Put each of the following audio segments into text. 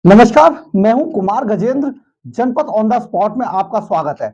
नमस्कार, मैं हूं कुमार गजेंद्र। जनपद ऑन द स्पॉट में आपका स्वागत है।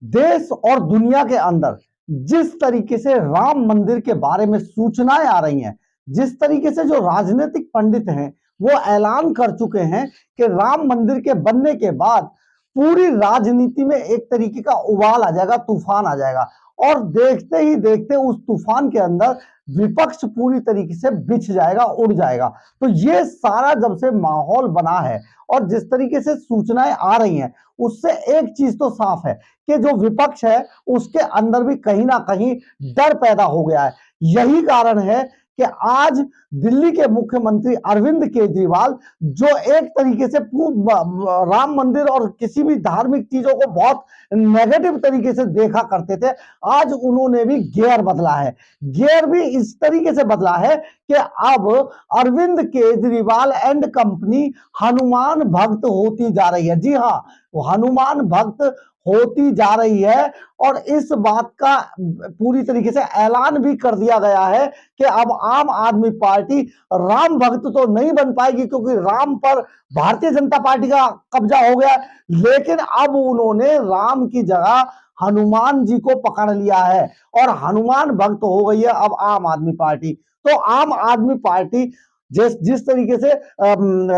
देश और दुनिया के अंदर जिस तरीके से राम मंदिर के बारे में सूचनाएं आ रही हैं, जिस तरीके से जो राजनीतिक पंडित हैं वो ऐलान कर चुके हैं कि राम मंदिर के बनने के बाद पूरी राजनीति में एक तरीके का उबाल आ जाएगा, तूफान आ जाएगा और देखते ही देखते उस तूफान के अंदर विपक्ष पूरी तरीके से बिछ जाएगा, उड़ जाएगा। तो ये सारा जब से माहौल बना है और जिस तरीके से सूचनाएं आ रही हैं, उससे एक चीज तो साफ है कि जो विपक्ष है उसके अंदर भी कहीं ना कहीं डर पैदा हो गया है। यही कारण है कि आज दिल्ली के मुख्यमंत्री अरविंद केजरीवाल जो एक तरीके से राम मंदिर और किसी भी धार्मिक चीजों को बहुत नेगेटिव तरीके से देखा करते थे, आज उन्होंने भी गियर बदला है। गियर भी इस तरीके से बदला है कि अब अरविंद केजरीवाल एंड कंपनी हनुमान भक्त होती जा रही है। जी हाँ, वो हनुमान भक्त होती जा रही है और इस बात का पूरी तरीके से ऐलान भी कर दिया गया है कि अब आम आदमी पार्टी राम भक्त तो नहीं बन पाएगी, क्योंकि राम पर भारतीय जनता पार्टी का कब्जा हो गया, लेकिन अब उन्होंने राम की जगह हनुमान जी को पकड़ लिया है और हनुमान भक्त हो गई है अब आम आदमी पार्टी। तो आम आदमी पार्टी जिस जिस तरीके से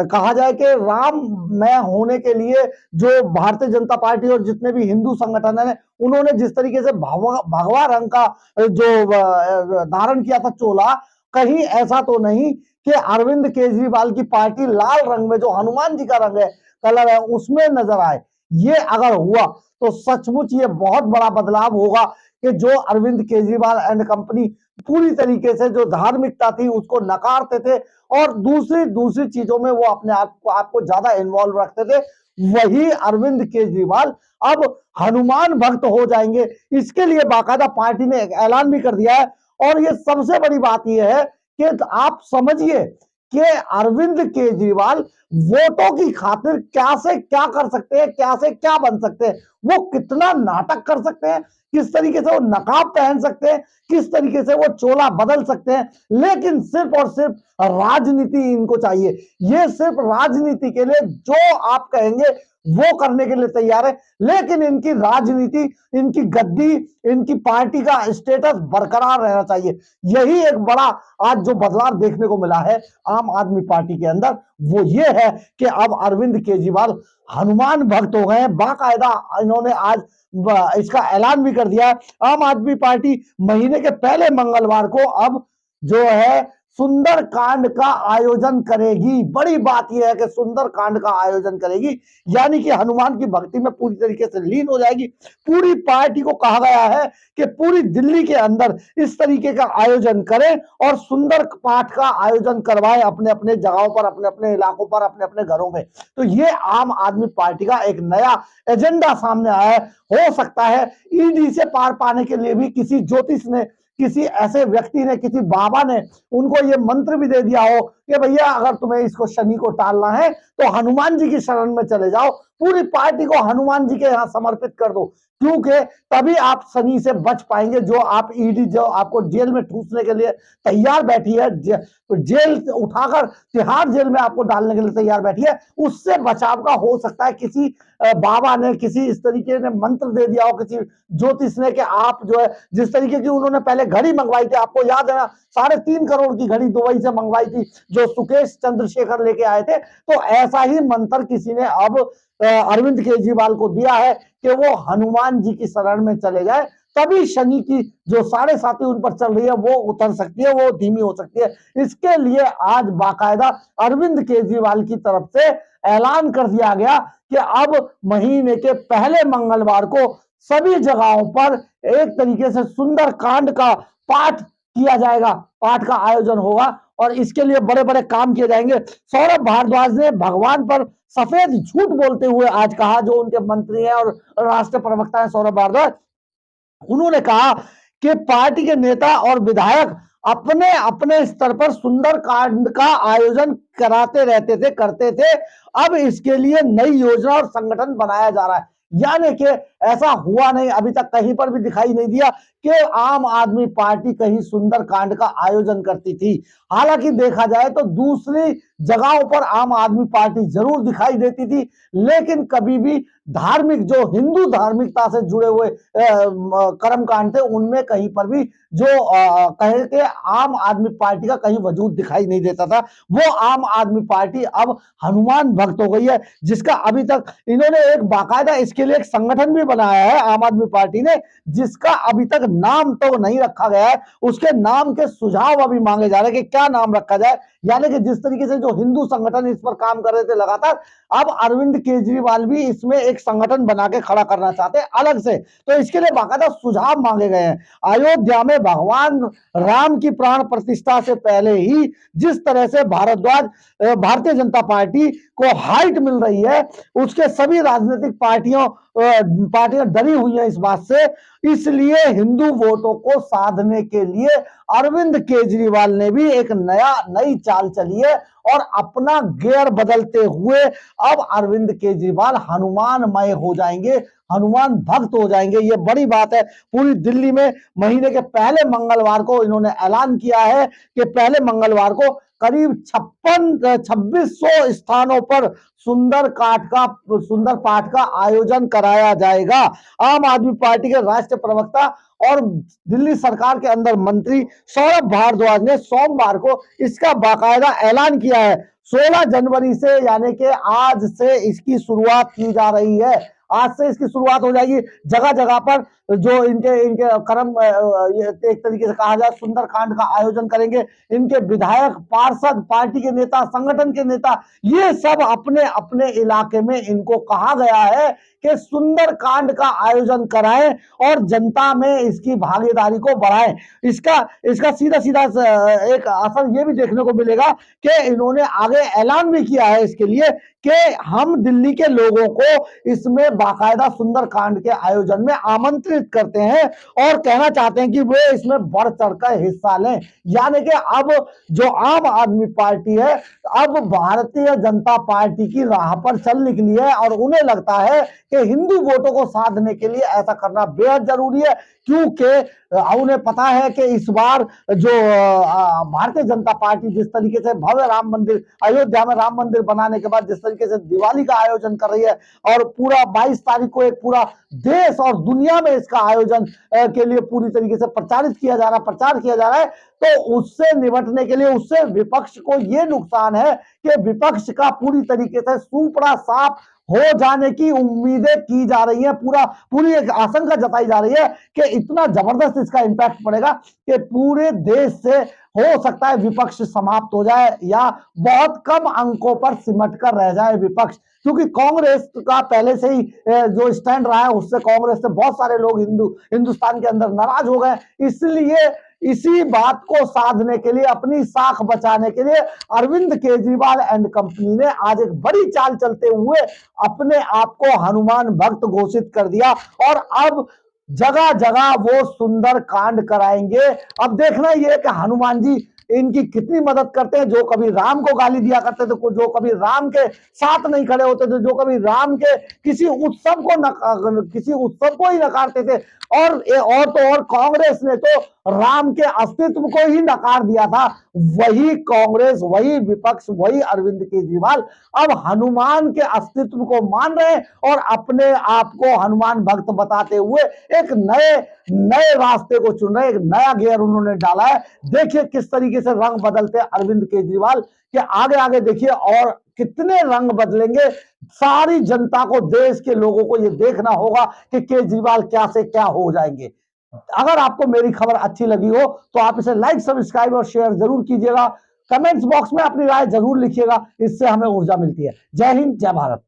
कहा जाए कि राम मैं होने के लिए जो भारतीय जनता पार्टी और जितने भी हिंदू संगठन है उन्होंने जिस तरीके से भगवा रंग का जो धारण किया था चोला, कहीं ऐसा तो नहीं कि अरविंद केजरीवाल की पार्टी लाल रंग में जो हनुमान जी का रंग है, कलर है, उसमें नजर आए। ये अगर हुआ तो सचमुच ये बहुत बड़ा बदलाव होगा कि जो अरविंद केजरीवाल एंड कंपनी पूरी तरीके से जो धार्मिकता थी उसको नकारते थे और दूसरी दूसरी चीजों में वो अपने आपको ज्यादा इन्वॉल्व रखते थे, वही अरविंद केजरीवाल अब हनुमान भक्त हो जाएंगे। इसके लिए बाकायदा पार्टी ने एक ऐलान भी कर दिया है और ये सबसे बड़ी बात यह है कि आप समझिए कि अरविंद केजरीवाल वोटों की खातिर क्या से क्या कर सकते हैं, क्या से क्या बन सकते हैं, वो कितना नाटक कर सकते हैं, किस तरीके से वो नकाब पहन सकते हैं, किस तरीके से वो चोला बदल सकते हैं, लेकिन सिर्फ और सिर्फ राजनीति इनको चाहिए। ये सिर्फ राजनीति के लिए जो आप कहेंगे वो करने के लिए तैयार है, लेकिन इनकी राजनीति, इनकी गद्दी, इनकी पार्टी का स्टेटस बरकरार रहना चाहिए। यही एक बड़ा आज जो बदलाव देखने को मिला है आम आदमी पार्टी के अंदर, वो ये है कि अब अरविंद केजरीवाल हनुमान भक्त हो गए हैं। बाकायदा इन्होंने आज इसका ऐलान भी कर दिया है। आम आदमी पार्टी महीने के पहले मंगलवार को अब जो है सुंदर कांड का आयोजन करेगी। बड़ी बात यह है कि सुंदर कांड का आयोजन करेगी, यानी कि हनुमान की भक्ति में पूरी तरीके से लीन हो जाएगी। पूरी पार्टी को कहा गया है कि पूरी दिल्ली के अंदर इस तरीके का आयोजन करें और सुंदर पाठ का आयोजन करवाएं अपने अपने जगहों पर, अपने अपने इलाकों पर, अपने अपने घरों में। तो ये आम आदमी पार्टी का एक नया एजेंडा सामने आया है। हो सकता है ईडी से पार पाने के लिए भी किसी ज्योतिष ने, किसी ऐसे व्यक्ति ने, किसी बाबा ने उनको ये मंत्र भी दे दिया हो कि भैया अगर तुम्हें इसको शनि को टालना है तो हनुमान जी की शरण में चले जाओ, पूरी पार्टी को हनुमान जी के यहाँ समर्पित कर दो, क्योंकि तभी आप शनि से बच पाएंगे। जो आप ईडी जो आपको जेल में ठूसने के लिए तैयार बैठी है, तो जेल उठाकर तिहाड़ जेल में आपको डालने के लिए तैयार बैठी है, उससे बचाव का हो सकता है किसी बाबा ने, किसी इस तरीके ने मंत्र दे दिया हो, किसी ज्योतिष ने, कि आप जो है जिस तरीके की उन्होंने पहले घड़ी मंगवाई थी, आपको याद है ना, 3.5 करोड़ की घड़ी दुबई से मंगवाई थी जो सुकेश चंद्रशेखर लेके आए थे, तो ऐसा ही मंत्र किसी ने अब अरविंद केजरीवाल को दिया है कि वो हनुमान जी की शरण में चले जाए, तभी शनि की जो 7.5 उन पर चल रही है वो उतर सकती है, वो धीमी हो सकती है। इसके लिए आज बाकायदा अरविंद केजरीवाल की तरफ से ऐलान कर दिया गया कि अब महीने के पहले मंगलवार को सभी जगहों पर एक तरीके से सुंदर कांड का पाठ किया जाएगा, पाठ का आयोजन होगा और इसके लिए बड़े बड़े काम किए जाएंगे। सौरभ भारद्वाज ने भगवान पर सफेद झूठ बोलते हुए आज कहा, जो उनके मंत्री हैं और राष्ट्रीय प्रवक्ता हैं सौरभ भारद्वाज, उन्होंने कहा कि पार्टी के नेता और विधायक अपने अपने स्तर पर सुंदर कांड का आयोजन कराते रहते थे, करते थे, अब इसके लिए नई योजना और संगठन बनाया जा रहा है। यानी कि ऐसा हुआ नहीं, अभी तक कहीं पर भी दिखाई नहीं दिया कि आम आदमी पार्टी कहीं सुंदरकांड का आयोजन करती थी। हालांकि देखा जाए तो दूसरी जगहों पर आम आदमी पार्टी जरूर दिखाई देती थी, लेकिन कभी भी धार्मिक, जो हिंदू धार्मिकता से जुड़े हुए कर्मकांड थे, उनमें कहीं पर भी जो कहे के आम आदमी पार्टी का कहीं वजूद दिखाई नहीं देता था। वो आम आदमी पार्टी अब हनुमान भक्त हो गई है, जिसका अभी तक इन्होंने एक बाकायदा इसके लिए एक संगठन भी बनाया है आम आदमी पार्टी ने, जिसका अभी तक नाम तो नहीं रखा गया है। उसके नाम के सुझाव अभी मांगे जा रहे हैं कि क्या नाम रखा जाए। यानी कि जिस तरीके से जो हिंदू संगठन इस पर काम कर रहे थे लगातार, अब अरविंद केजरीवाल भी इसमें एक संगठन बना के खड़ा करना चाहते हैं अलग से, तो इसके लिए बाकायदा सुझाव मांगे गए हैं। अयोध्या में भगवान राम की प्राण प्रतिष्ठा से पहले ही जिस तरह से भारतीय जनता पार्टी को हाइट मिल रही है, उसके सभी राजनीतिक पार्टियां डरी हुई हैं इस बात से। इसलिए हिंदू वोटों को साधने के लिए अरविंद केजरीवाल ने भी एक नई चाल चली है और अपना गियर बदलते हुए अब अरविंद केजरीवाल हनुमानमय हो जाएंगे, हनुमान भक्त हो जाएंगे। ये बड़ी बात है। पूरी दिल्ली में महीने के पहले मंगलवार को इन्होंने ऐलान किया है कि पहले मंगलवार को करीब 2600 स्थानों पर सुंदर पाठ का आयोजन कराया जाएगा। आम आदमी पार्टी के राष्ट्रीय प्रवक्ता और दिल्ली सरकार के अंदर मंत्री सौरभ भारद्वाज ने सोमवार को इसका बाकायदा ऐलान किया है। 16 जनवरी से, यानी कि आज से इसकी शुरुआत की जा रही है। आज से इसकी शुरुआत हो जाएगी। जगह जगह पर जो इनके कर्म, एक तरीके से कहा जाए, सुंदरकांड का आयोजन करेंगे। इनके विधायक, पार्षद, पार्टी के नेता, संगठन के नेता, ये सब अपने अपने इलाके में इनको कहा गया है कि सुंदरकांड का आयोजन कराएं और जनता में इसकी भागीदारी को बढ़ाएं। इसका सीधा सीधा एक असर ये भी देखने को मिलेगा कि इन्होंने आगे ऐलान भी किया है इसके लिए कि हम दिल्ली के लोगों को इसमें बाकायदा सुंदरकांड के आयोजन में आमंत्रित करते हैं और कहना चाहते हैं कि वे इसमें बढ़ चढ़कर हिस्सा लें। यानी कि अब जो आम आदमी पार्टी है, अब भारतीय जनता पार्टी की राह पर चल निकली है और उन्हें लगता है कि हिंदू वोटों को साधने के लिए ऐसा करना बेहद जरूरी है, क्योंकि उन्हें पता है कि इस बार जो भारतीय जनता पार्टी जिस तरीके से भव्य राम मंदिर, अयोध्या में राम मंदिर बनाने के बाद जिस तरीके से दिवाली का आयोजन कर रही है और पूरा 22 तारीख को एक पूरा देश और दुनिया में इसका आयोजन के लिए पूरी तरीके से प्रचार किया जा रहा है, तो उससे निपटने के लिए उससे विपक्ष को यह नुकसान है कि विपक्ष का पूरी तरीके से सुपड़ा साफ हो जाने की उम्मीदें की जा रही है। पूरी एक आशंका जताई जा रही है कि इतना जबरदस्त इसका इंपैक्ट पड़ेगा कि पूरे देश से हो सकता है विपक्ष समाप्त हो जाए या बहुत कम अंकों पर सिमट कर रह जाए विपक्ष, क्योंकि कांग्रेस का पहले से ही जो स्टैंड रहा है उससे कांग्रेस से बहुत सारे लोग हिंदुस्तान के अंदर नाराज हो गए। इसलिए इसी बात को साधने के लिए, अपनी साख बचाने के लिए अरविंद केजरीवाल एंड कंपनी ने आज एक बड़ी चाल चलते हुए अपने आप को हनुमान भक्त घोषित कर दिया और अब जगह जगह वो सुंदर कांड कराएंगे। अब देखना ये कि हनुमान जी इनकी कितनी मदद करते हैं। जो कभी राम को गाली दिया करते थे, जो कभी राम के साथ नहीं खड़े होते थे, जो कभी राम के किसी उत्सव को ही नकारते थे, और कांग्रेस ने तो राम के अस्तित्व को ही नकार दिया था। वही कांग्रेस, वही विपक्ष, वही अरविंद केजरीवाल अब हनुमान के अस्तित्व को मान रहे हैं और अपने आप को हनुमान भक्त बताते हुए एक नए रास्ते को चुन रहे हैं। एक नया गियर उन्होंने डाला है। देखिए किस तरीके से रंग बदलते हैं अरविंद केजरीवाल के, आगे देखिए और कितने रंग बदलेंगे। सारी जनता को, देश के लोगों को यह देखना होगा कि केजरीवाल क्या से क्या हो जाएंगे। अगर आपको मेरी खबर अच्छी लगी हो तो आप इसे लाइक, सब्सक्राइब और शेयर जरूर कीजिएगा। कमेंट्स बॉक्स में अपनी राय जरूर लिखिएगा, इससे हमें ऊर्जा मिलती है। जय हिंद, जय भारत।